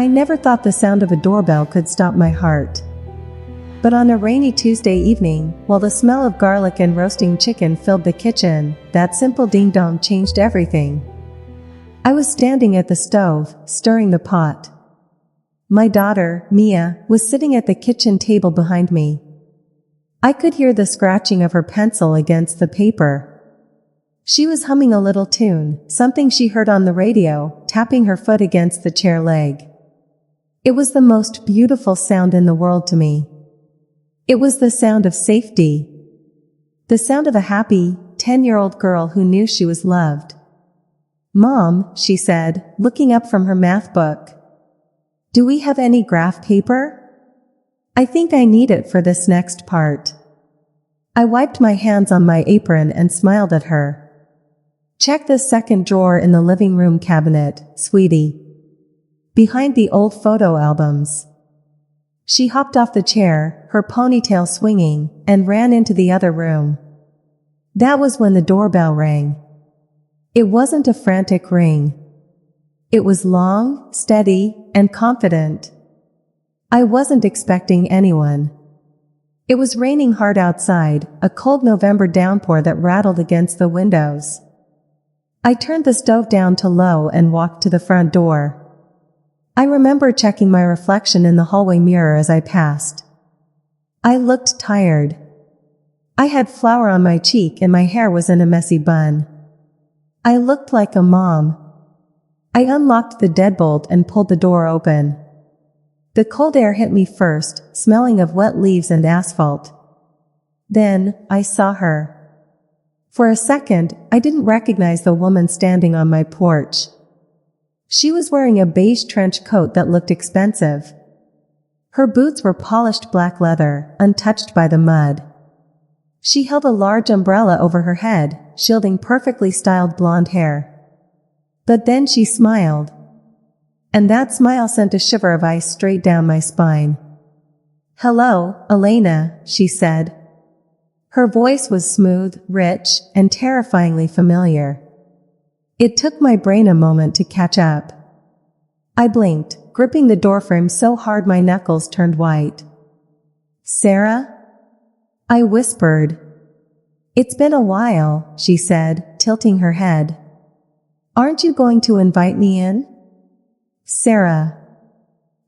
I never thought the sound of a doorbell could stop my heart. But on a rainy Tuesday evening, while the smell of garlic and roasting chicken filled the kitchen, that simple ding-dong changed everything. I was standing at the stove, stirring the pot. My daughter, Mia, was sitting at the kitchen table behind me. I could hear the scratching of her pencil against the paper. She was humming a little tune, something she heard on the radio, tapping her foot against the chair leg. It was the most beautiful sound in the world to me. It was the sound of safety. The sound of a happy, 10-year-old girl who knew she was loved. "Mom," she said, looking up from her math book. "Do we have any graph paper? I think I need it for this next part." I wiped my hands on my apron and smiled at her. "Check the second drawer in the living room cabinet, sweetie. Behind the old photo albums." She hopped off the chair, her ponytail swinging, and ran into the other room. That was when the doorbell rang. It wasn't a frantic ring. It was long, steady, and confident. I wasn't expecting anyone. It was raining hard outside, a cold November downpour that rattled against the windows. I turned the stove down to low and walked to the front door. I remember checking my reflection in the hallway mirror as I passed. I looked tired. I had flour on my cheek and my hair was in a messy bun. I looked like a mom. I unlocked the deadbolt and pulled the door open. The cold air hit me first, smelling of wet leaves and asphalt. Then, I saw her. For a second, I didn't recognize the woman standing on my porch. She was wearing a beige trench coat that looked expensive. Her boots were polished black leather, untouched by the mud. She held a large umbrella over her head, shielding perfectly styled blonde hair. But then she smiled. And that smile sent a shiver of ice straight down my spine. "Hello, Elena," she said. Her voice was smooth, rich, and terrifyingly familiar. It took my brain a moment to catch up. I blinked, gripping the doorframe so hard my knuckles turned white. "Sarah?" I whispered. "It's been a while," she said, tilting her head. "Aren't you going to invite me in?" Sarah.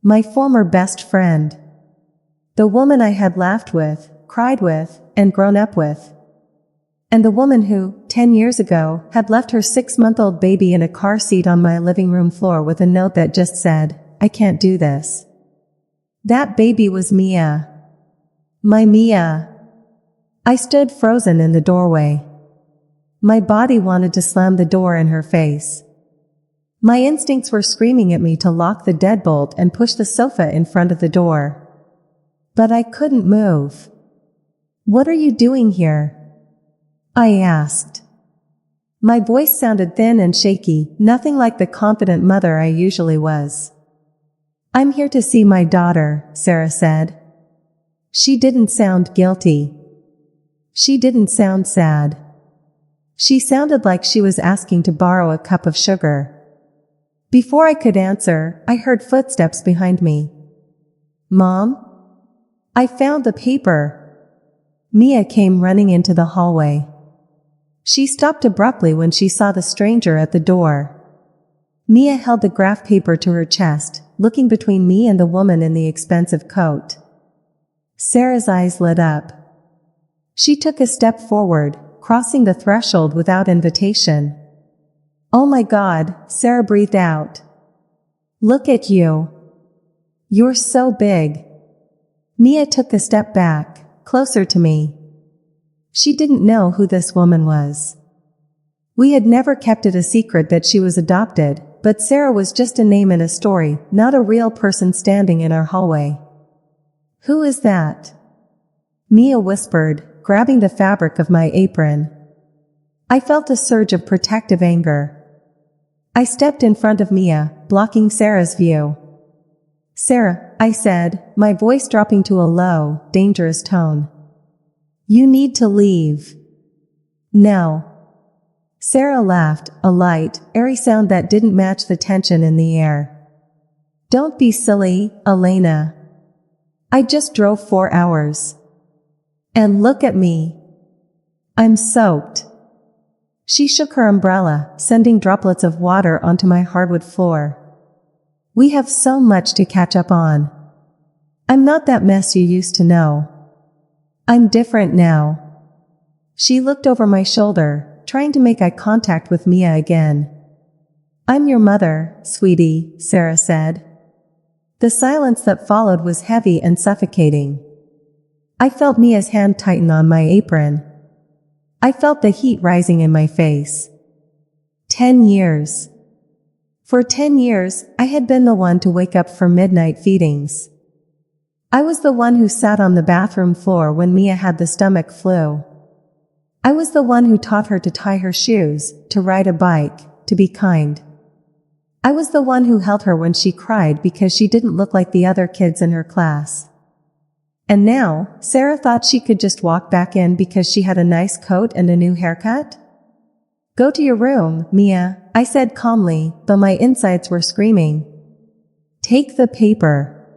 My former best friend. The woman I had laughed with, cried with, and grown up with. And the woman who, 10 years ago, had left her 6-month-old baby in a car seat on my living room floor with a note that just said, "I can't do this." That baby was Mia. My Mia. I stood frozen in the doorway. My body wanted to slam the door in her face. My instincts were screaming at me to lock the deadbolt and push the sofa in front of the door. But I couldn't move. "What are you doing here?" I asked. My voice sounded thin and shaky, nothing like the confident mother I usually was. "I'm here to see my daughter," Sarah said. She didn't sound guilty. She didn't sound sad. She sounded like she was asking to borrow a cup of sugar. Before I could answer, I heard footsteps behind me. "Mom?" "I found the paper." Mia came running into the hallway. She stopped abruptly when she saw the stranger at the door. Mia held the graph paper to her chest, looking between me and the woman in the expensive coat. Sarah's eyes lit up. She took a step forward, crossing the threshold without invitation. "Oh my God," Sarah breathed out. "Look at you. You're so big." Mia took a step back, closer to me. She didn't know who this woman was. We had never kept it a secret that she was adopted, but Sarah was just a name in a story, not a real person standing in our hallway. "Who is that?" Mia whispered, grabbing the fabric of my apron. I felt a surge of protective anger. I stepped in front of Mia, blocking Sarah's view. "Sarah," I said, my voice dropping to a low, dangerous tone. "You need to leave." "No." Sarah laughed, a light, airy sound that didn't match the tension in the air. Don't be silly, Elena. I just drove 4 hours. And look at me. I'm soaked. She shook her umbrella, sending droplets of water onto my hardwood floor. We have so much to catch up on. I'm not that mess you used to know. I'm different now. She looked over my shoulder, trying to make eye contact with Mia again. I'm your mother, sweetie, Sarah said. The silence that followed was heavy and suffocating. I felt Mia's hand tighten on my apron. I felt the heat rising in my face. 10 years. For 10 years, I had been the one to wake up for midnight feedings. I was the one who sat on the bathroom floor when Mia had the stomach flu. I was the one who taught her to tie her shoes, to ride a bike, to be kind. I was the one who held her when she cried because she didn't look like the other kids in her class. And now, Sarah thought she could just walk back in because she had a nice coat and a new haircut? Go to your room, Mia, I said calmly, though my insides were screaming. Take the paper.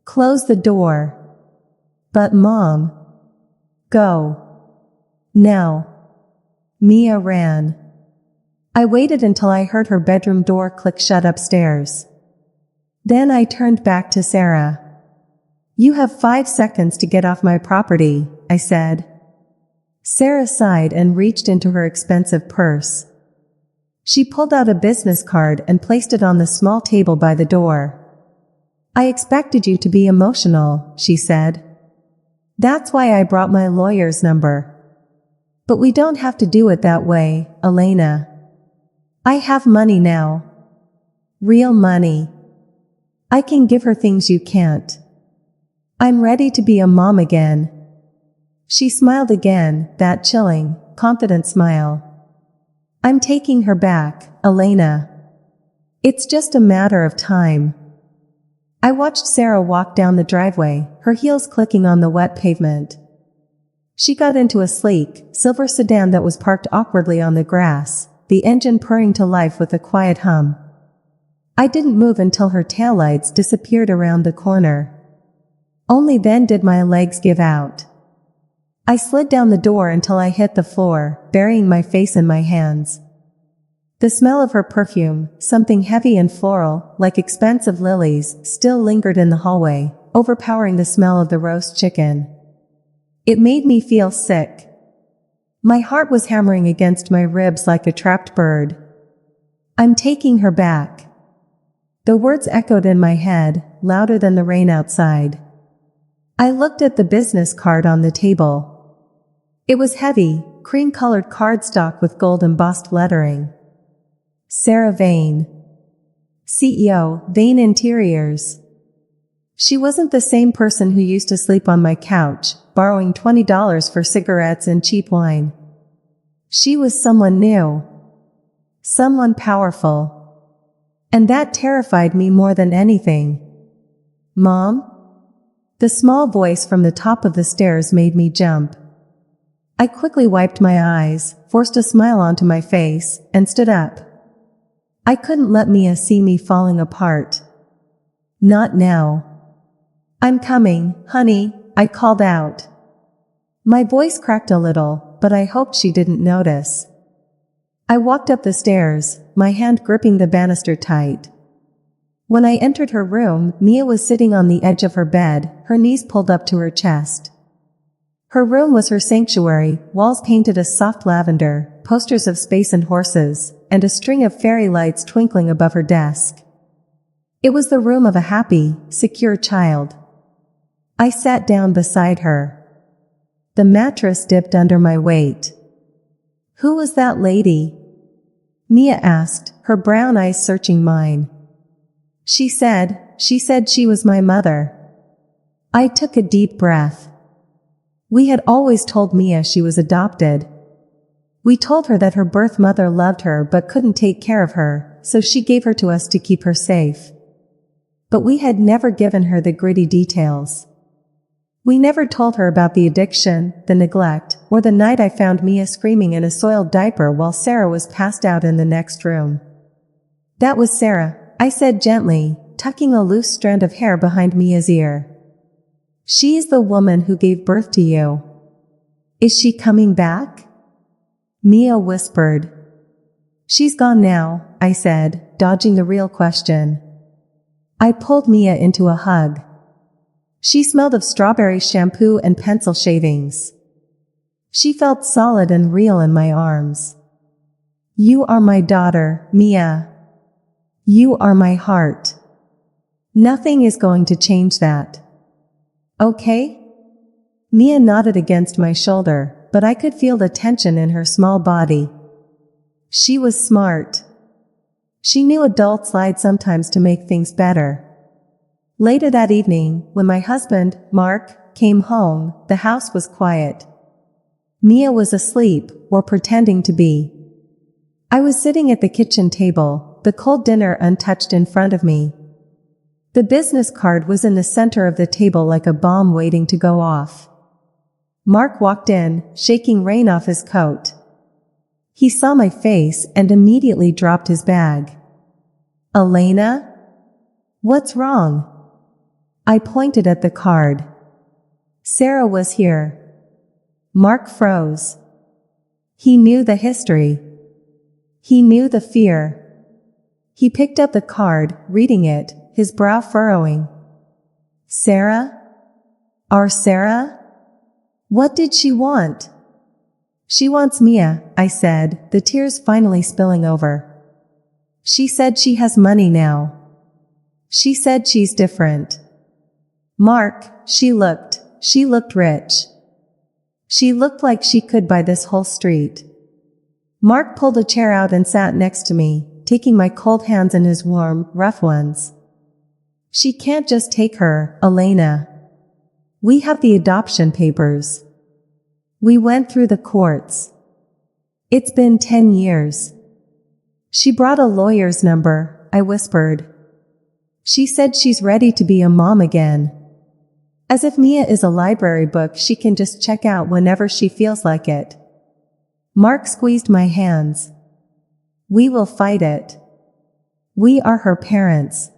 Close the door. But Mom. Go. Now. Mia ran. I waited until I heard her bedroom door click shut upstairs. Then I turned back to Sarah. You have 5 seconds to get off my property, I said. Sarah sighed and reached into her expensive purse. She pulled out a business card and placed it on the small table by the door. I expected you to be emotional, she said. That's why I brought my lawyer's number. But we don't have to do it that way, Elena. I have money now. Real money. I can give her things you can't. I'm ready to be a mom again. She smiled again, that chilling, confident smile. I'm taking her back, Elena. It's just a matter of time. I watched Sarah walk down the driveway, her heels clicking on the wet pavement. She got into a sleek, silver sedan that was parked awkwardly on the grass, the engine purring to life with a quiet hum. I didn't move until her taillights disappeared around the corner. Only then did my legs give out. I slid down the door until I hit the floor, burying my face in my hands. The smell of her perfume, something heavy and floral, like expensive lilies, still lingered in the hallway, overpowering the smell of the roast chicken. It made me feel sick. My heart was hammering against my ribs like a trapped bird. I'm taking her back. The words echoed in my head, louder than the rain outside. I looked at the business card on the table. It was heavy, cream-colored cardstock with gold embossed lettering. Sarah Vane. CEO, Vane Interiors. She wasn't the same person who used to sleep on my couch, borrowing $20 for cigarettes and cheap wine. She was someone new. Someone powerful. And that terrified me more than anything. Mom? The small voice from the top of the stairs made me jump. I quickly wiped my eyes, forced a smile onto my face, and stood up. I couldn't let Mia see me falling apart. Not now. I'm coming, honey, I called out. My voice cracked a little, but I hoped she didn't notice. I walked up the stairs, my hand gripping the banister tight. When I entered her room, Mia was sitting on the edge of her bed, her knees pulled up to her chest. Her room was her sanctuary, walls painted a soft lavender, posters of space and horses, and a string of fairy lights twinkling above her desk. It was the room of a happy, secure child. I sat down beside her. The mattress dipped under my weight. Who was that lady? Mia asked, her brown eyes searching mine. She said she was my mother. I took a deep breath. We had always told Mia she was adopted. We told her that her birth mother loved her but couldn't take care of her, so she gave her to us to keep her safe. But we had never given her the gritty details. We never told her about the addiction, the neglect, or the night I found Mia screaming in a soiled diaper while Sarah was passed out in the next room. That was Sarah, I said gently, tucking a loose strand of hair behind Mia's ear. "She's the woman who gave birth to you. Is she coming back?" Mia whispered. "She's gone now," I said, dodging the real question. I pulled Mia into a hug. She smelled of strawberry shampoo and pencil shavings. She felt solid and real in my arms. "You are my daughter, Mia. You are my heart. Nothing is going to change that. Okay?" Mia nodded against my shoulder, but I could feel the tension in her small body. She was smart. She knew adults lied sometimes to make things better. Later that evening, when my husband, Mark, came home, the house was quiet. Mia was asleep, or pretending to be. I was sitting at the kitchen table, the cold dinner untouched in front of me. The business card was in the center of the table like a bomb waiting to go off. Mark walked in, shaking rain off his coat. He saw my face and immediately dropped his bag. "Elena? What's wrong?" I pointed at the card. Sarah was here. Mark froze. He knew the history. He knew the fear. He picked up the card, reading it, his brow furrowing. "Sarah? Our Sarah? What did she want?" "She wants Mia," I said, the tears finally spilling over. "She said she has money now. She said she's different." "Mark, she looked rich. She looked like she could buy this whole street." Mark pulled a chair out and sat next to me, taking my cold hands in his warm, rough ones. "She can't just take her, Elena. We have the adoption papers. We went through the courts. It's been 10 years. She brought a lawyer's number," I whispered. "She said she's ready to be a mom again. As if Mia is a library book she can just check out whenever she feels like it." Mark squeezed my hands. "We will fight it. We are her parents.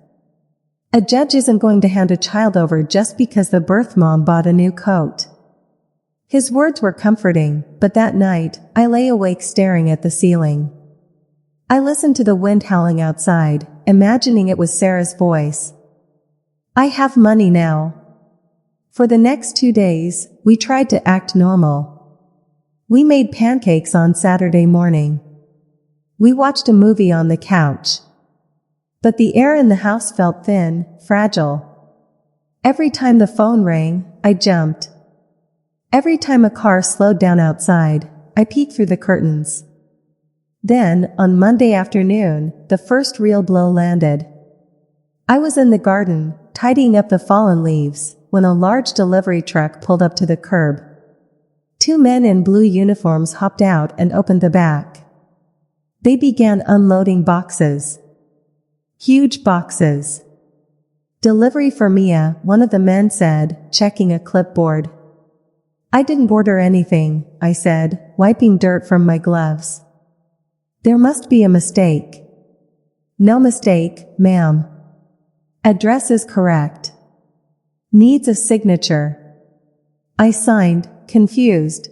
A judge isn't going to hand a child over just because the birth mom bought a new coat." His words were comforting, but that night, I lay awake staring at the ceiling. I listened to the wind howling outside, imagining it was Sarah's voice. "I have money now." For the next 2 days, we tried to act normal. We made pancakes on Saturday morning. We watched a movie on the couch. But the air in the house felt thin, fragile. Every time the phone rang, I jumped. Every time a car slowed down outside, I peeked through the curtains. Then, on Monday afternoon, the first real blow landed. I was in the garden, tidying up the fallen leaves, when a large delivery truck pulled up to the curb. 2 men in blue uniforms hopped out and opened the back. They began unloading boxes. Huge boxes. "Delivery for Mia," one of the men said, checking a clipboard. "I didn't order anything," I said, wiping dirt from my gloves. "There must be a mistake." "No mistake, ma'am. Address is correct. Needs a signature." I signed, confused.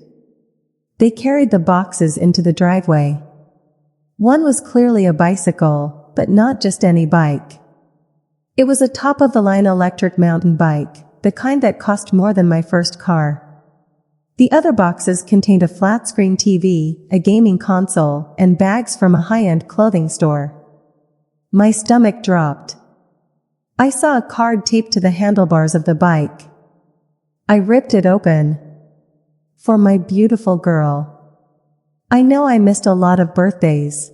They carried the boxes into the driveway. One was clearly a bicycle, but not just any bike. It was a top-of-the-line electric mountain bike, the kind that cost more than my first car. The other boxes contained a flat-screen TV, a gaming console, and bags from a high-end clothing store. My stomach dropped. I saw a card taped to the handlebars of the bike. I ripped it open. "For my beautiful girl. I know I missed a lot of birthdays.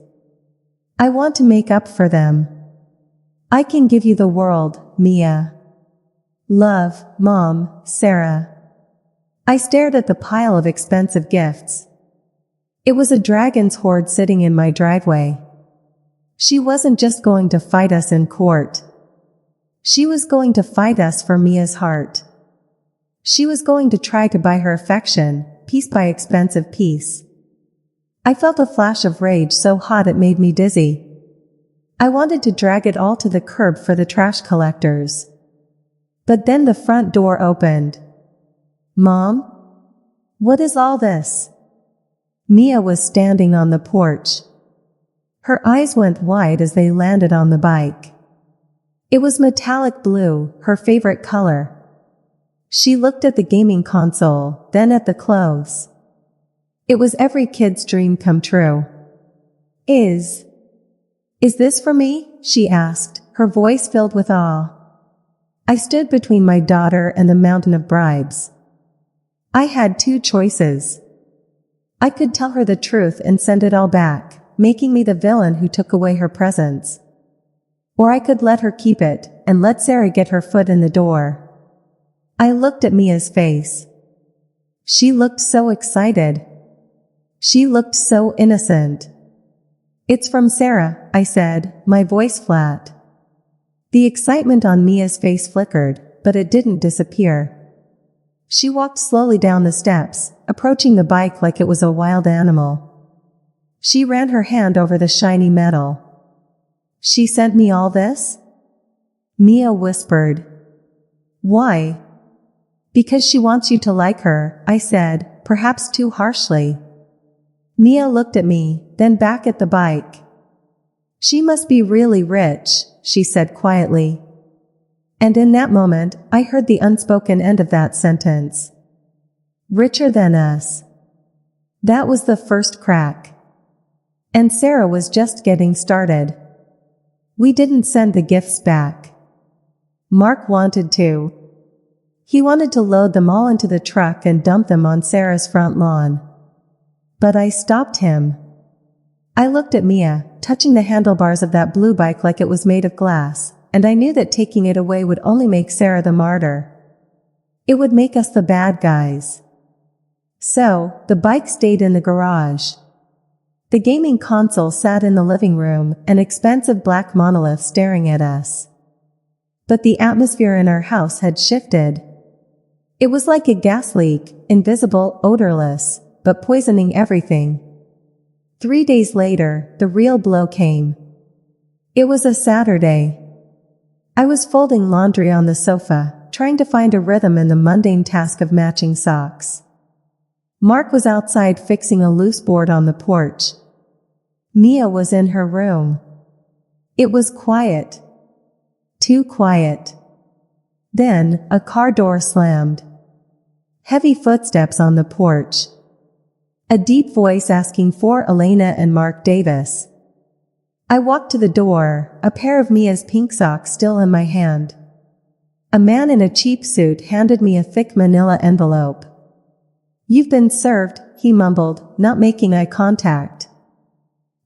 I want to make up for them. I can give you the world, Mia. Love, Mom, Sarah." I stared at the pile of expensive gifts. It was a dragon's hoard sitting in my driveway. She wasn't just going to fight us in court. She was going to fight us for Mia's heart. She was going to try to buy her affection, piece by expensive piece. I felt a flash of rage so hot it made me dizzy. I wanted to drag it all to the curb for the trash collectors. But then the front door opened. "Mom? What is all this?" Mia was standing on the porch. Her eyes went wide as they landed on the bike. It was metallic blue, her favorite color. She looked at the gaming console, then at the clothes. It was every kid's dream come true. Is this for me?" she asked, her voice filled with awe. I stood between my daughter and the mountain of bribes. I had two choices. I could tell her the truth and send it all back, making me the villain who took away her presents. Or I could let her keep it, and let Sarah get her foot in the door. I looked at Mia's face. She looked so excited. She looked so innocent. "It's from Sarah," I said, my voice flat. The excitement on Mia's face flickered, but it didn't disappear. She walked slowly down the steps, approaching the bike like it was a wild animal. She ran her hand over the shiny metal. "She sent me all this?" Mia whispered. "Why?" "Because she wants you to like her," I said, perhaps too harshly. Mia looked at me, then back at the bike. "She must be really rich," she said quietly. And in that moment, I heard the unspoken end of that sentence. Richer than us. That was the first crack. And Sarah was just getting started. We didn't send the gifts back. Mark wanted to. He wanted to load them all into the truck and dump them on Sarah's front lawn. But I stopped him. I looked at Mia, touching the handlebars of that blue bike like it was made of glass, and I knew that taking it away would only make Sarah the martyr. It would make us the bad guys. So, the bike stayed in the garage. The gaming console sat in the living room, an expensive black monolith staring at us. But the atmosphere in our house had shifted. It was like a gas leak, invisible, odorless, but poisoning everything. 3 days later, the real blow came. It was a Saturday. I was folding laundry on the sofa, trying to find a rhythm in the mundane task of matching socks. Mark was outside fixing a loose board on the porch. Mia was in her room. It was quiet. Too quiet. Then, a car door slammed. Heavy footsteps on the porch. A deep voice asking for Elena and Mark Davis. I walked to the door, a pair of Mia's pink socks still in my hand. A man in a cheap suit handed me a thick manila envelope. "You've been served," he mumbled, not making eye contact.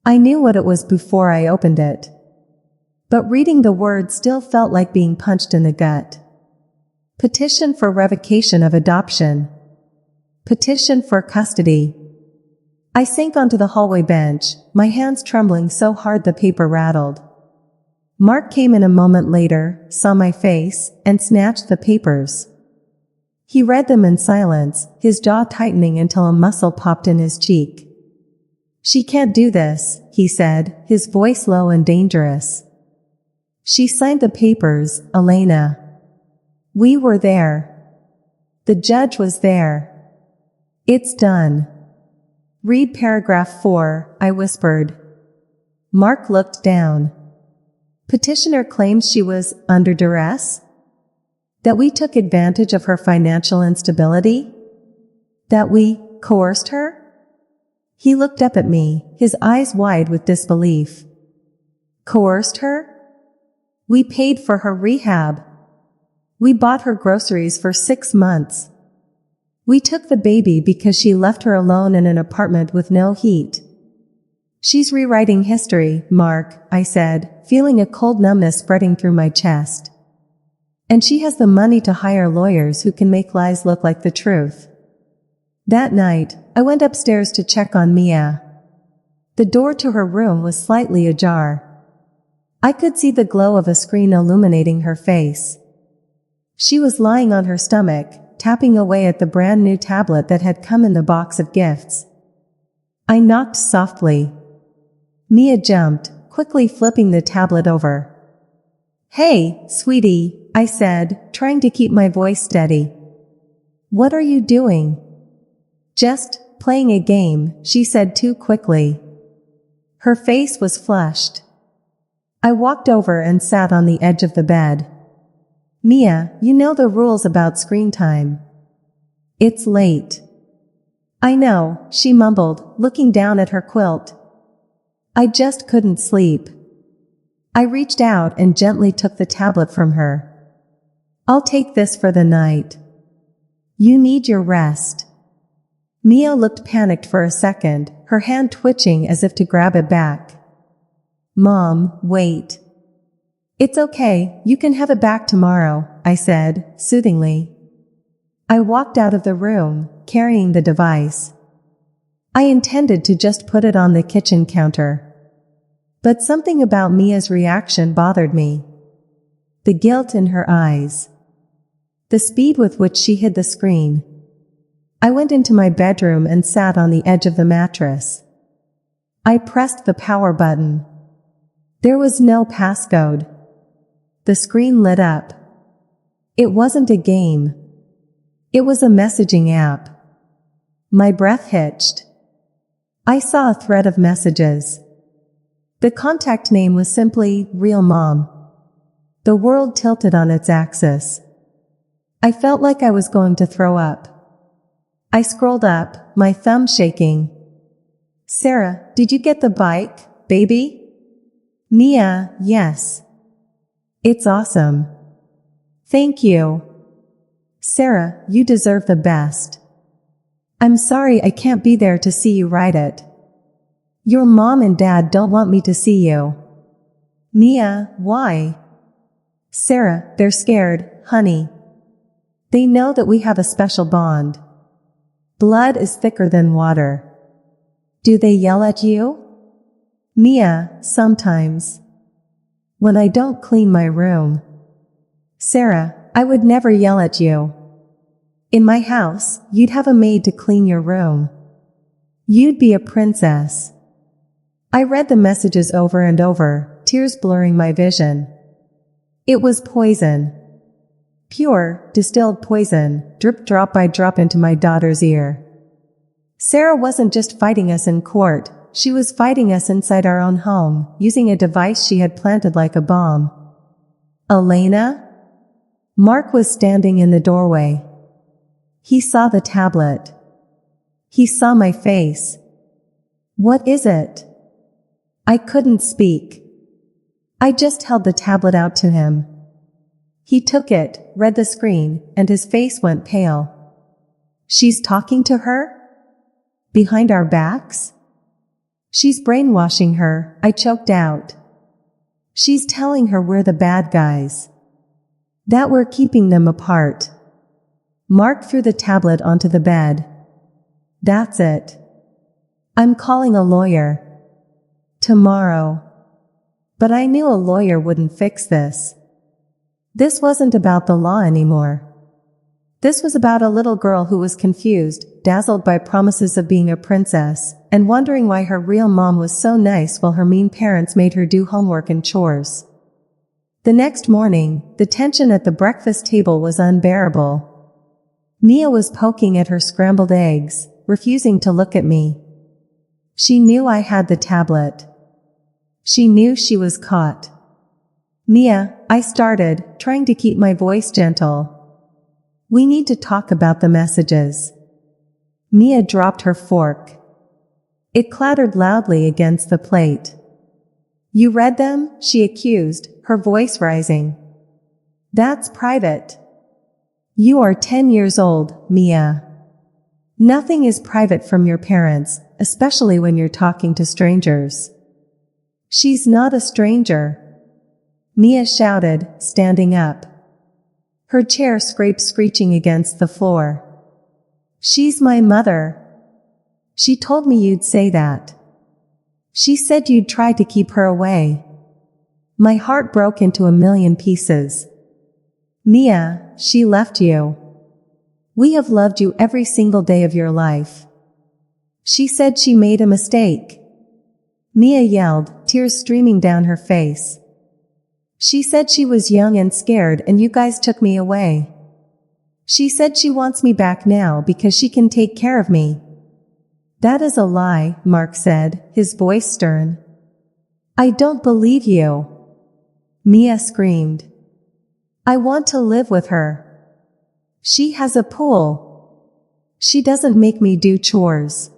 I knew what it was before I opened it. But reading the words still felt like being punched in the gut. Petition for revocation of adoption. Petition for custody. I sank onto the hallway bench, my hands trembling so hard the paper rattled. Mark came in a moment later, saw my face, and snatched the papers. He read them in silence, his jaw tightening until a muscle popped in his cheek. "She can't do this," he said, his voice low and dangerous. "She signed the papers, Elena. We were there. The judge was there. It's done." "Read paragraph 4, I whispered. Mark looked down. "Petitioner claims she was under duress? That we took advantage of her financial instability? That we coerced her?" He looked up at me, his eyes wide with disbelief. "Coerced her? We paid for her rehab. We bought her groceries for 6 months. We took the baby because she left her alone in an apartment with no heat." "She's rewriting history, Mark," I said, feeling a cold numbness spreading through my chest. "And she has the money to hire lawyers who can make lies look like the truth." That night, I went upstairs to check on Mia. The door to her room was slightly ajar. I could see the glow of a screen illuminating her face. She was lying on her stomach, tapping away at the brand new tablet that had come in the box of gifts. I knocked softly. Mia jumped, quickly flipping the tablet over. "Hey, sweetie," I said, trying to keep my voice steady. "What are you doing?" "Just playing a game," she said too quickly. Her face was flushed. I walked over and sat on the edge of the bed. "Mia, you know the rules about screen time." "It's late." "I know," she mumbled, looking down at her quilt. "I just couldn't sleep." I reached out and gently took the tablet from her. "I'll take this for the night. You need your rest." Mia looked panicked for a second, her hand twitching as if to grab it back. "Mom, wait." "It's okay, you can have it back tomorrow," I said, soothingly. I walked out of the room, carrying the device. I intended to just put it on the kitchen counter. But something about Mia's reaction bothered me. The guilt in her eyes. The speed with which she hid the screen. I went into my bedroom and sat on the edge of the mattress. I pressed the power button. There was no passcode. The screen lit up. It wasn't a game. It was a messaging app. My breath hitched. I saw a thread of messages. The contact name was simply, "Real Mom." The world tilted on its axis. I felt like I was going to throw up. I scrolled up, my thumb shaking. "Sarah, did you get the bike, baby?" "Mia, yes." "It's awesome." "Thank you." "Sarah, you deserve the best." "I'm sorry I can't be there to see you ride it." "Your mom and dad don't want me to see you." "Mia, why?" "Sarah, they're scared, honey. They know that we have a special bond. Blood is thicker than water." "Do they yell at you?" "Mia, sometimes. When I don't clean my room." "Sarah, I would never yell at you. In my house, you'd have a maid to clean your room. You'd be a princess." I read the messages over and over, tears blurring my vision. It was poison. Pure, distilled poison, drip drop by drop into my daughter's ear. Sarah wasn't just fighting us in court, she was fighting us inside our own home, using a device she had planted like a bomb. "Elena?" Mark was standing in the doorway. He saw the tablet. He saw my face. "What is it?" I couldn't speak. I just held the tablet out to him. He took it, read the screen, and his face went pale. "She's talking to her? Behind our backs?" "She's brainwashing her," I choked out. "She's telling her we're the bad guys. That we're keeping them apart." Mark threw the tablet onto the bed. "That's it. I'm calling a lawyer. Tomorrow." But I knew a lawyer wouldn't fix this. This wasn't about the law anymore. This was about a little girl who was confused, dazzled by promises of being a princess, and wondering why her real mom was so nice while her mean parents made her do homework and chores. The next morning, the tension at the breakfast table was unbearable. Mia was poking at her scrambled eggs, refusing to look at me. She knew I had the tablet. She knew she was caught. "Mia," I started, trying to keep my voice gentle. "We need to talk about the messages." Mia dropped her fork. It clattered loudly against the plate. "You read them?" she accused, her voice rising. "That's private." "You are 10 years old, Mia. Nothing is private from your parents, especially when you're talking to strangers." "She's not a stranger," Mia shouted, standing up. Her chair scraped screeching against the floor. "She's my mother. She told me you'd say that. She said you'd try to keep her away." My heart broke into a million pieces. "Mia, she left you. We have loved you every single day of your life. She said she made a mistake." Mia yelled, tears streaming down her face. She said she was young and scared and you guys took me away. She said she wants me back now because she can take care of me. That is a lie, Mark said, his voice stern. I don't believe you. Mia screamed. I want to live with her. She has a pool. She doesn't make me do chores.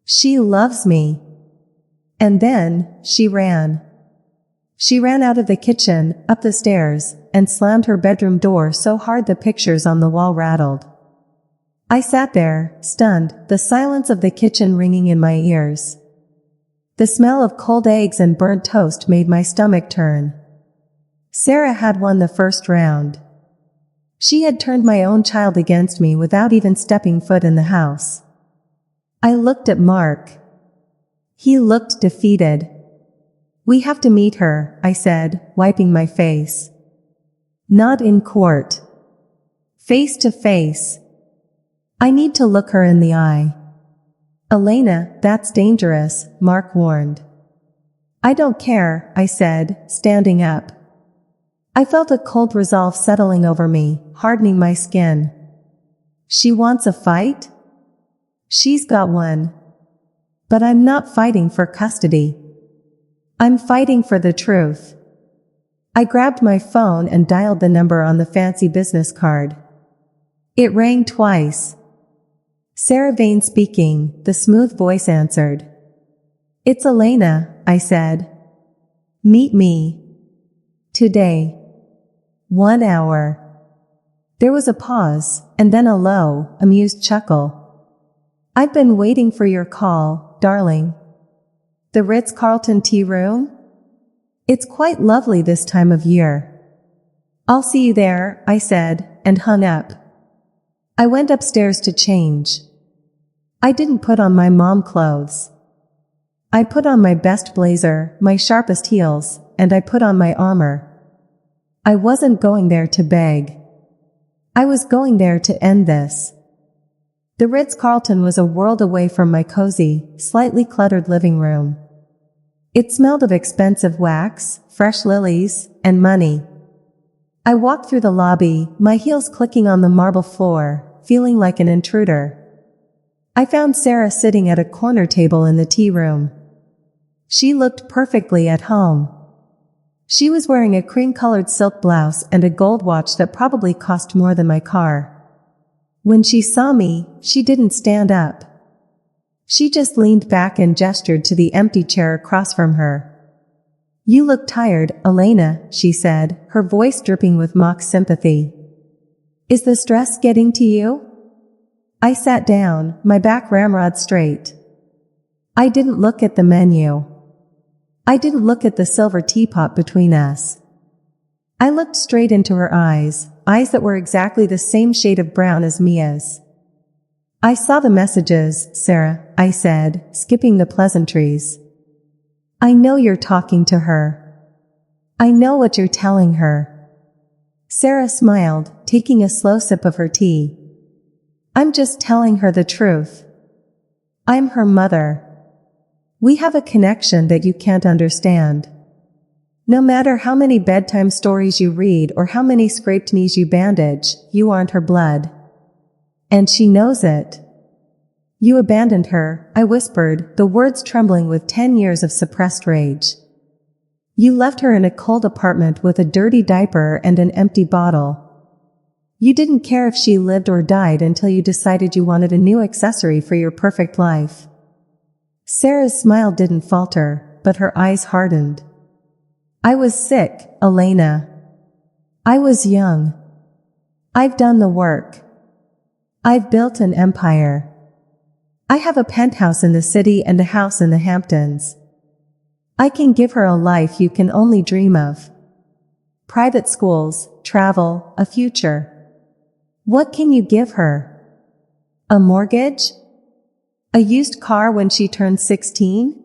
She loves me. And then, she ran. She ran out of the kitchen, up the stairs, and slammed her bedroom door so hard the pictures on the wall rattled. I sat there, stunned, the silence of the kitchen ringing in my ears. The smell of cold eggs and burnt toast made my stomach turn. Sarah had won the first round. She had turned my own child against me without even stepping foot in the house. I looked at Mark. He looked defeated. We have to meet her, I said, wiping my face. Not in court. Face to face. I need to look her in the eye. Elena, that's dangerous, Mark warned. I don't care, I said, standing up. I felt a cold resolve settling over me, hardening my skin. She wants a fight? She's got one. But I'm not fighting for custody. I'm fighting for the truth. I grabbed my phone and dialed the number on the fancy business card. It rang twice. Sarah Vane speaking, the smooth voice answered. It's Elena, I said. Meet me. Today. 1 hour. There was a pause, and then a low, amused chuckle. I've been waiting for your call, darling. The Ritz-Carlton tea room? It's quite lovely this time of year. I'll see you there, I said, and hung up. I went upstairs to change. I didn't put on my mom clothes. I put on my best blazer, my sharpest heels, and I put on my armor. I wasn't going there to beg. I was going there to end this. The Ritz-Carlton was a world away from my cozy, slightly cluttered living room. It smelled of expensive wax, fresh lilies, and money. I walked through the lobby, my heels clicking on the marble floor, feeling like an intruder. I found Sarah sitting at a corner table in the tea room. She looked perfectly at home. She was wearing a cream-colored silk blouse and a gold watch that probably cost more than my car. When she saw me, she didn't stand up. She just leaned back and gestured to the empty chair across from her. You look tired, Elena, she said, her voice dripping with mock sympathy. Is the stress getting to you? I sat down, my back ramrod straight. I didn't look at the menu. I didn't look at the silver teapot between us. I looked straight into her eyes that were exactly the same shade of brown as Mia's. I saw the messages, Sarah, I said, skipping the pleasantries. I know you're talking to her. I know what you're telling her. Sarah smiled, taking a slow sip of her tea. I'm just telling her the truth. I'm her mother. We have a connection that you can't understand. No matter how many bedtime stories you read or how many scraped knees you bandage, you aren't her blood. And she knows it. You abandoned her, I whispered, the words trembling with 10 years of suppressed rage. You left her in a cold apartment with a dirty diaper and an empty bottle. You didn't care if she lived or died until you decided you wanted a new accessory for your perfect life. Sarah's smile didn't falter, but her eyes hardened. I was sick, Elena. I was young. I've done the work. I've built an empire. I have a penthouse in the city and a house in the Hamptons. I can give her a life you can only dream of. Private schools, travel, a future. What can you give her? A mortgage? A used car when she turned 16?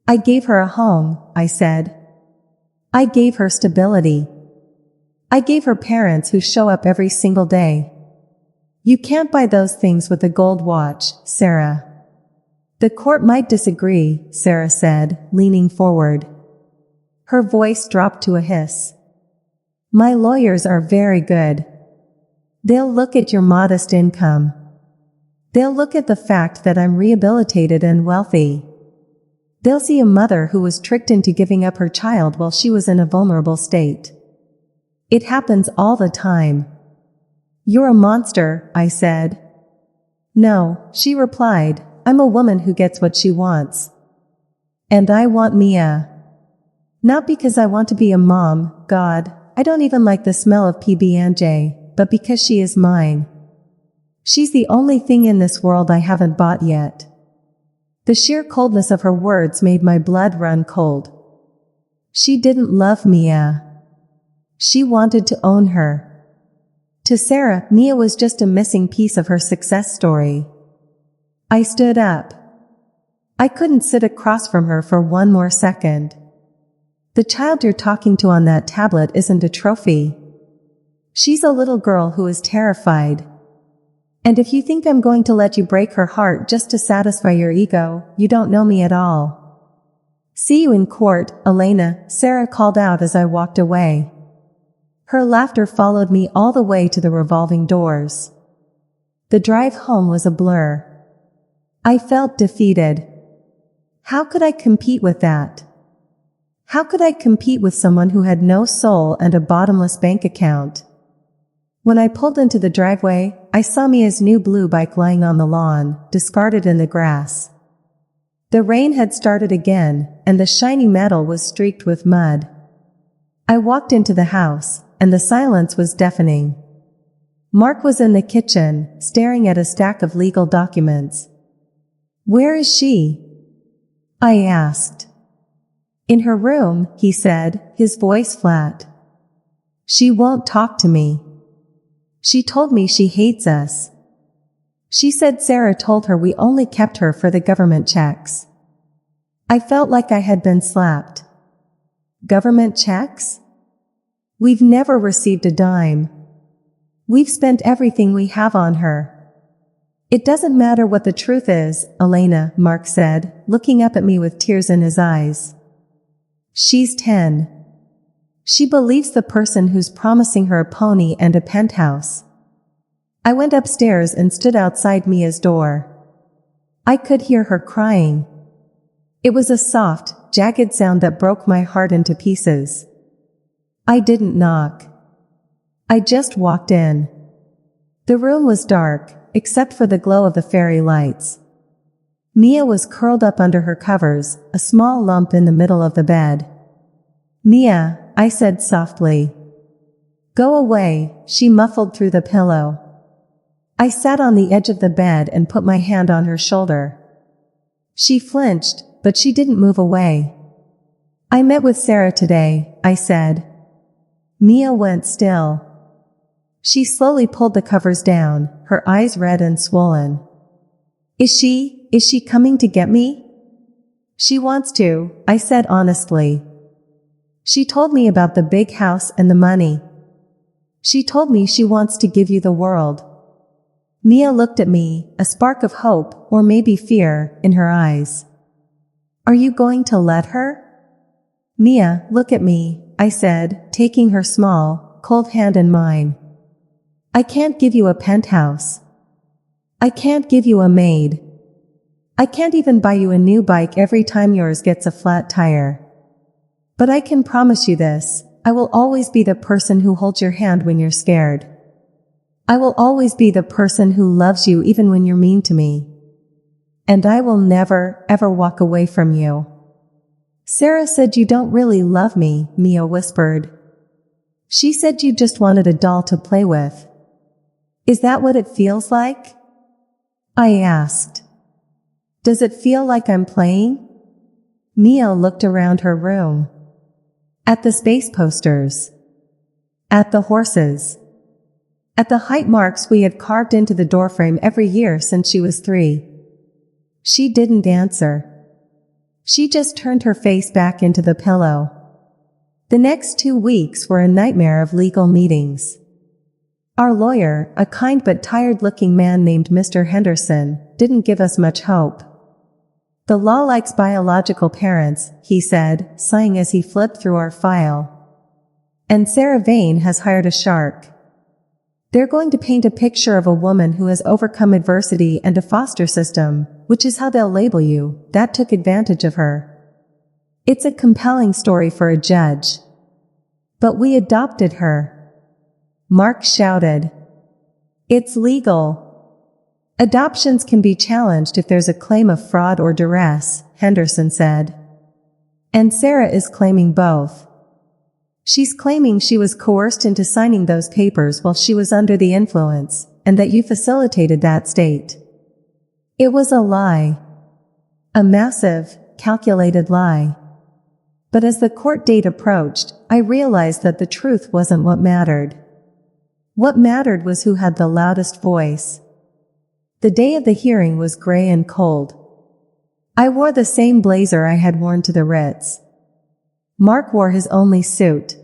I gave her a home, I said. I gave her stability. I gave her parents who show up every single day. You can't buy those things with a gold watch, Sarah. The court might disagree, Sarah said, leaning forward. Her voice dropped to a hiss. My lawyers are very good. They'll look at your modest income. They'll look at the fact that I'm rehabilitated and wealthy. They'll see a mother who was tricked into giving up her child while she was in a vulnerable state. It happens all the time. You're a monster, I said. No, she replied, I'm a woman who gets what she wants. And I want Mia. Not because I want to be a mom, God, I don't even like the smell of PB&J, but because she is mine. She's the only thing in this world I haven't bought yet. The sheer coldness of her words made my blood run cold. She didn't love Mia. She wanted to own her. To Sarah, Mia was just a missing piece of her success story. I stood up. I couldn't sit across from her for one more second. The child you're talking to on that tablet isn't a trophy. She's a little girl who is terrified. And if you think I'm going to let you break her heart just to satisfy your ego, you don't know me at all. See you in court, Elena, Sarah called out as I walked away. Her laughter followed me all the way to the revolving doors. The drive home was a blur. I felt defeated. How could I compete with that? How could I compete with someone who had no soul and a bottomless bank account? When I pulled into the driveway, I saw Mia's new blue bike lying on the lawn, discarded in the grass. The rain had started again, and the shiny metal was streaked with mud. I walked into the house, and the silence was deafening. Mark was in the kitchen, staring at a stack of legal documents. Where is she? I asked. In her room, he said, his voice flat. She won't talk to me. She told me she hates us. She said Sarah told her we only kept her for the government checks. I felt like I had been slapped. Government checks? We've never received a dime. We've spent everything we have on her. It doesn't matter what the truth is, Elena, Mark said, looking up at me with tears in his eyes. She's 10. She believes the person who's promising her a pony and a penthouse. I went upstairs and stood outside Mia's door. I could hear her crying. It was a soft, jagged sound that broke my heart into pieces. I didn't knock. I just walked in. The room was dark, except for the glow of the fairy lights. Mia was curled up under her covers, a small lump in the middle of the bed. Mia, I said softly. Go away, she muffled through the pillow. I sat on the edge of the bed and put my hand on her shoulder. She flinched, but she didn't move away. I met with Sarah today, I said. Mia went still. She slowly pulled the covers down, her eyes red and swollen. Is she coming to get me? She wants to, I said honestly. She told me about the big house and the money. She told me she wants to give you the world. Mia looked at me, a spark of hope, or maybe fear, in her eyes. Are you going to let her? Mia, look at me, I said, taking her small, cold hand in mine. I can't give you a penthouse. I can't give you a maid. I can't even buy you a new bike every time yours gets a flat tire. But I can promise you this, I will always be the person who holds your hand when you're scared. I will always be the person who loves you even when you're mean to me. And I will never, ever walk away from you. Sarah said you don't really love me, Mia whispered. She said you just wanted a doll to play with. Is that what it feels like? I asked. Does it feel like I'm playing? Mia looked around her room. At the space posters. At the horses. At the height marks we had carved into the doorframe every year since she was 3. She didn't answer. She just turned her face back into the pillow. The next 2 weeks were a nightmare of legal meetings. Our lawyer, a kind but tired-looking man named Mr. Henderson, didn't give us much hope. The law likes biological parents, he said, sighing as he flipped through our file. And Sarah Vane has hired a shark. They're going to paint a picture of a woman who has overcome adversity and a foster system, which is how they'll label you, that took advantage of her. It's a compelling story for a judge. But we adopted her. Mark shouted. It's legal. Adoptions can be challenged if there's a claim of fraud or duress, Henderson said. And Sarah is claiming both. She's claiming she was coerced into signing those papers while she was under the influence, and that you facilitated that state. It was a lie. A massive, calculated lie. But as the court date approached, I realized that the truth wasn't what mattered. What mattered was who had the loudest voice. The day of the hearing was gray and cold. I wore the same blazer I had worn to the Ritz. Mark wore his only suit.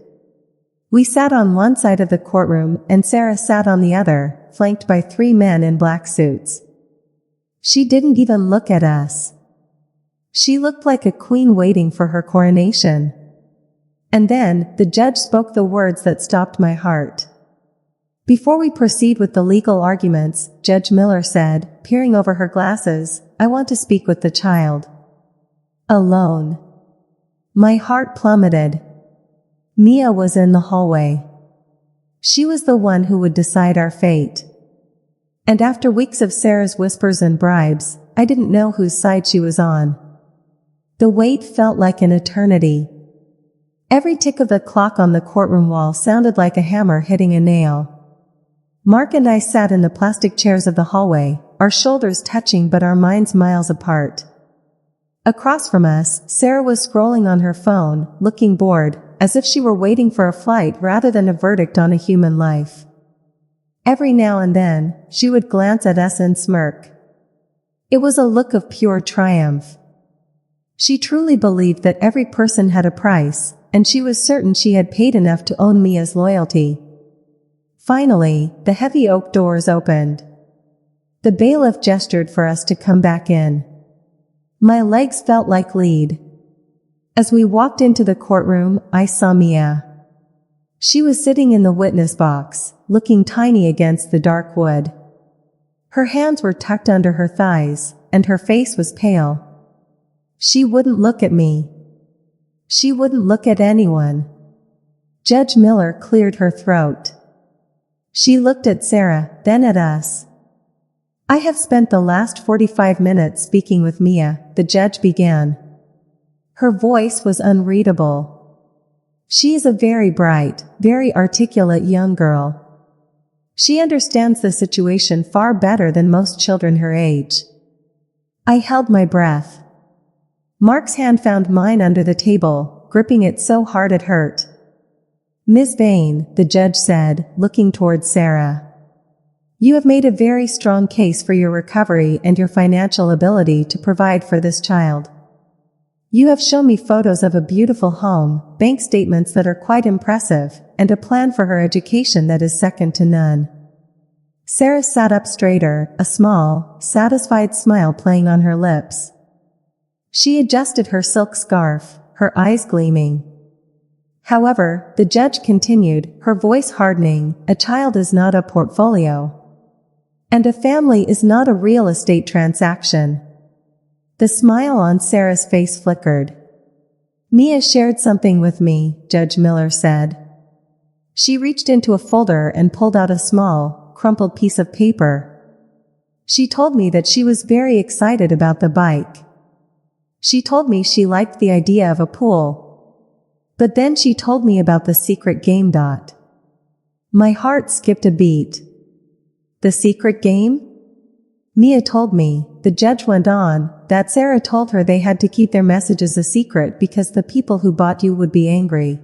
We sat on one side of the courtroom and Sarah sat on the other, flanked by 3 men in black suits. She didn't even look at us. She looked like a queen waiting for her coronation. And then, the judge spoke the words that stopped my heart. Before we proceed with the legal arguments, Judge Miller said, peering over her glasses, I want to speak with the child. Alone. My heart plummeted. Mia was in the hallway. She was the one who would decide our fate. And after weeks of Sarah's whispers and bribes, I didn't know whose side she was on. The wait felt like an eternity. Every tick of the clock on the courtroom wall sounded like a hammer hitting a nail. Mark and I sat in the plastic chairs of the hallway, our shoulders touching but our minds miles apart. Across from us, Sarah was scrolling on her phone, looking bored, as if she were waiting for a flight rather than a verdict on a human life. Every now and then, she would glance at us and smirk. It was a look of pure triumph. She truly believed that every person had a price, and she was certain she had paid enough to own Mia's loyalty. Finally, the heavy oak doors opened. The bailiff gestured for us to come back in. My legs felt like lead. As we walked into the courtroom, I saw Mia. She was sitting in the witness box, looking tiny against the dark wood. Her hands were tucked under her thighs, and her face was pale. She wouldn't look at me. She wouldn't look at anyone. Judge Miller cleared her throat. She looked at Sarah, then at us. I have spent the last 45 minutes speaking with Mia, the judge began. Her voice was unreadable. She is a very bright, very articulate young girl. She understands the situation far better than most children her age. I held my breath. Mark's hand found mine under the table, gripping it so hard it hurt. Ms. Vane, the judge said, looking towards Sarah. You have made a very strong case for your recovery and your financial ability to provide for this child. You have shown me photos of a beautiful home, bank statements that are quite impressive, and a plan for her education that is second to none. Sarah sat up straighter, a small, satisfied smile playing on her lips. She adjusted her silk scarf, her eyes gleaming. However, the judge continued, her voice hardening, a child is not a portfolio. And a family is not a real estate transaction. The smile on Sarah's face flickered. Mia shared something with me, Judge Miller said. She reached into a folder and pulled out a small, crumpled piece of paper. She told me that she was very excited about the bike. She told me she liked the idea of a pool. But then she told me about the secret game. My heart skipped a beat. The secret game? Mia told me, the judge went on, that Sarah told her they had to keep their messages a secret because the people who bought you would be angry.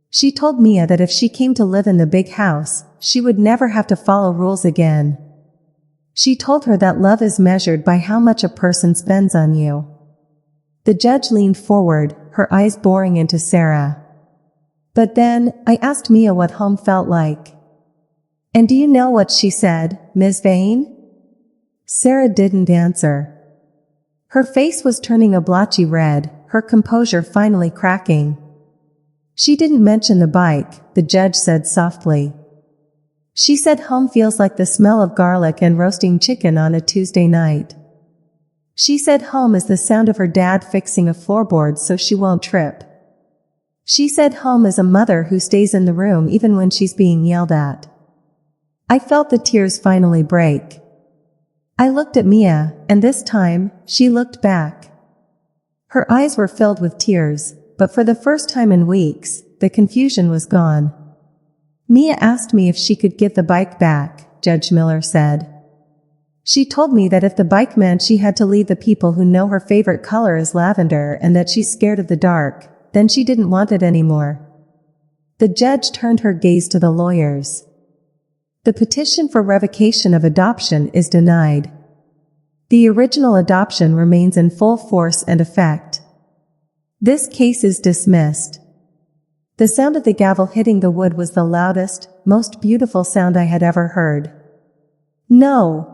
She told Mia that if she came to live in the big house, she would never have to follow rules again. She told her that love is measured by how much a person spends on you. The judge leaned forward, her eyes boring into Sarah. But then, I asked Mia what home felt like. And do you know what she said, Ms. Vane? Sarah didn't answer. Her face was turning a blotchy red, her composure finally cracking. "She didn't mention the bike," the judge said softly. "She said home feels like the smell of garlic and roasting chicken on a Tuesday night. She said home is the sound of her dad fixing a floorboard so she won't trip. She said home is a mother who stays in the room even when she's being yelled at." I felt the tears finally break. I looked at Mia, and this time, she looked back. Her eyes were filled with tears, but for the first time in weeks, the confusion was gone. "Mia asked me if she could give the bike back," Judge Miller said. "She told me that if the bike meant she had to leave the people who know her favorite color is lavender and that she's scared of the dark, then she didn't want it anymore." The judge turned her gaze to the lawyers. "The petition for revocation of adoption is denied. The original adoption remains in full force and effect. This case is dismissed." The sound of the gavel hitting the wood was the loudest, most beautiful sound I had ever heard. "No!"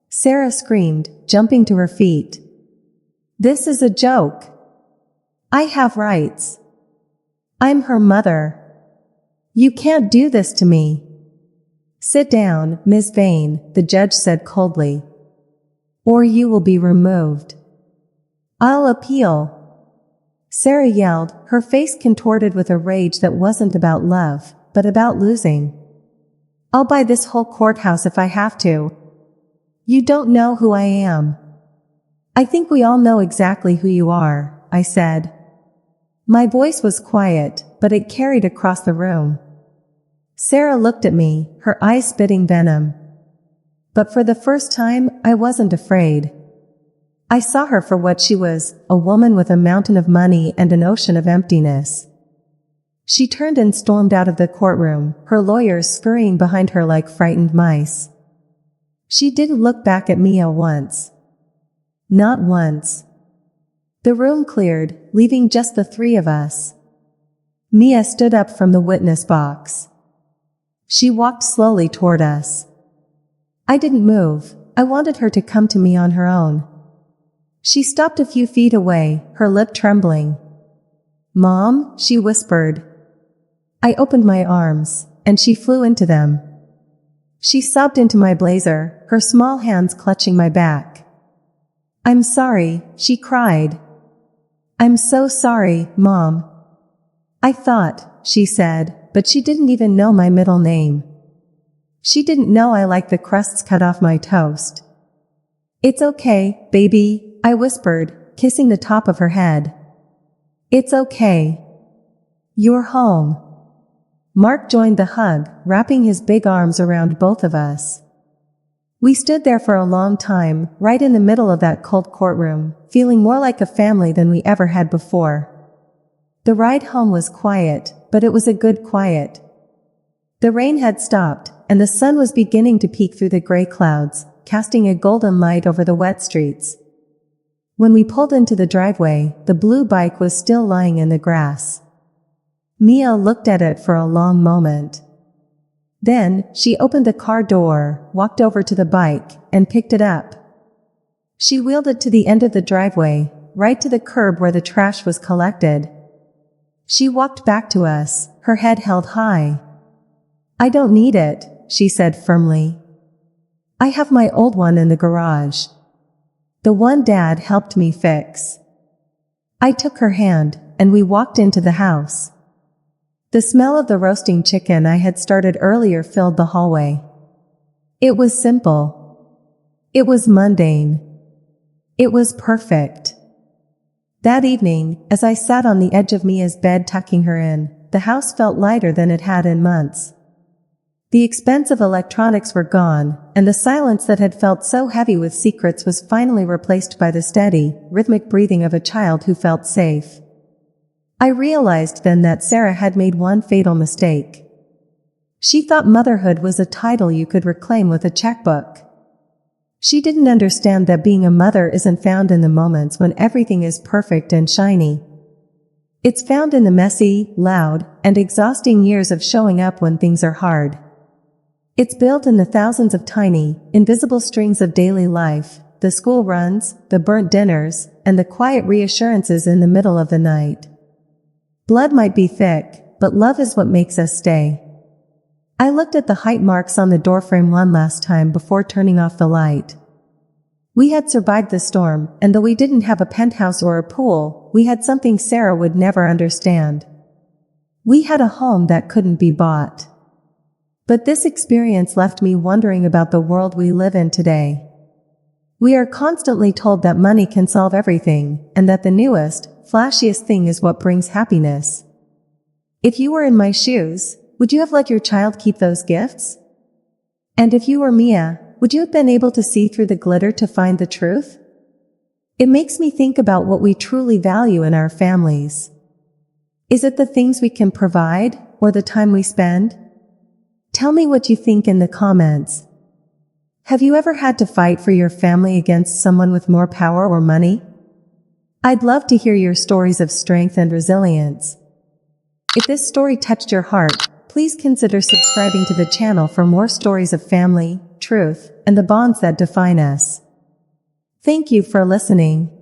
Sarah screamed, jumping to her feet. "This is a joke. I have rights. I'm her mother. You can't do this to me." "Sit down, Ms. Vane," the judge said coldly. "Or you will be removed." "I'll appeal." Sarah yelled, her face contorted with a rage that wasn't about love, but about losing. "I'll buy this whole courthouse if I have to. You don't know who I am." "I think we all know exactly who you are," I said. My voice was quiet, but it carried across the room. Sarah looked at me, her eyes spitting venom. But for the first time, I wasn't afraid. I saw her for what she was, a woman with a mountain of money and an ocean of emptiness. She turned and stormed out of the courtroom, her lawyers scurrying behind her like frightened mice. She didn't look back at Mia once. Not once. The room cleared, leaving just the three of us. Mia stood up from the witness box. She walked slowly toward us. I didn't move. I wanted her to come to me on her own. She stopped a few feet away, her lip trembling. "Mom," she whispered. I opened my arms, and she flew into them. She sobbed into my blazer, her small hands clutching my back. "I'm sorry," she cried. "I'm so sorry, Mom." "I thought," she said, but she didn't even know my middle name. She didn't know I liked the crusts cut off my toast. "It's okay, baby," I whispered, kissing the top of her head. "It's okay. You're home." Mark joined the hug, wrapping his big arms around both of us. We stood there for a long time, right in the middle of that cold courtroom, feeling more like a family than we ever had before. The ride home was quiet, but it was a good quiet. The rain had stopped, and the sun was beginning to peek through the gray clouds, casting a golden light over the wet streets. When we pulled into the driveway, the blue bike was still lying in the grass. Mia looked at it for a long moment. Then, she opened the car door, walked over to the bike, and picked it up. She wheeled it to the end of the driveway, right to the curb where the trash was collected. She walked back to us, her head held high. "I don't need it," she said firmly. "I have my old one in the garage. The one Dad helped me fix." I took her hand, and we walked into the house. The smell of the roasting chicken I had started earlier filled the hallway. It was simple. It was mundane. It was perfect. That evening, as I sat on the edge of Mia's bed tucking her in, the house felt lighter than it had in months. The expensive electronics were gone, and the silence that had felt so heavy with secrets was finally replaced by the steady, rhythmic breathing of a child who felt safe. I realized then that Sarah had made one fatal mistake. She thought motherhood was a title you could reclaim with a checkbook. She didn't understand that being a mother isn't found in the moments when everything is perfect and shiny. It's found in the messy, loud, and exhausting years of showing up when things are hard. It's built in the thousands of tiny, invisible strings of daily life, the school runs, the burnt dinners, and the quiet reassurances in the middle of the night. Blood might be thick, but love is what makes us stay. I looked at the height marks on the doorframe one last time before turning off the light. We had survived the storm, and though we didn't have a penthouse or a pool, we had something Sarah would never understand. We had a home that couldn't be bought. But this experience left me wondering about the world we live in today. We are constantly told that money can solve everything, and that the newest, flashiest thing is what brings happiness. If you were in my shoes, would you have let your child keep those gifts? And if you were Mia, would you have been able to see through the glitter to find the truth? It makes me think about what we truly value in our families. Is it the things we can provide, or the time we spend? Tell me what you think in the comments. Have you ever had to fight for your family against someone with more power or money? I'd love to hear your stories of strength and resilience. If this story touched your heart, please consider subscribing to the channel for more stories of family, truth, and the bonds that define us. Thank you for listening.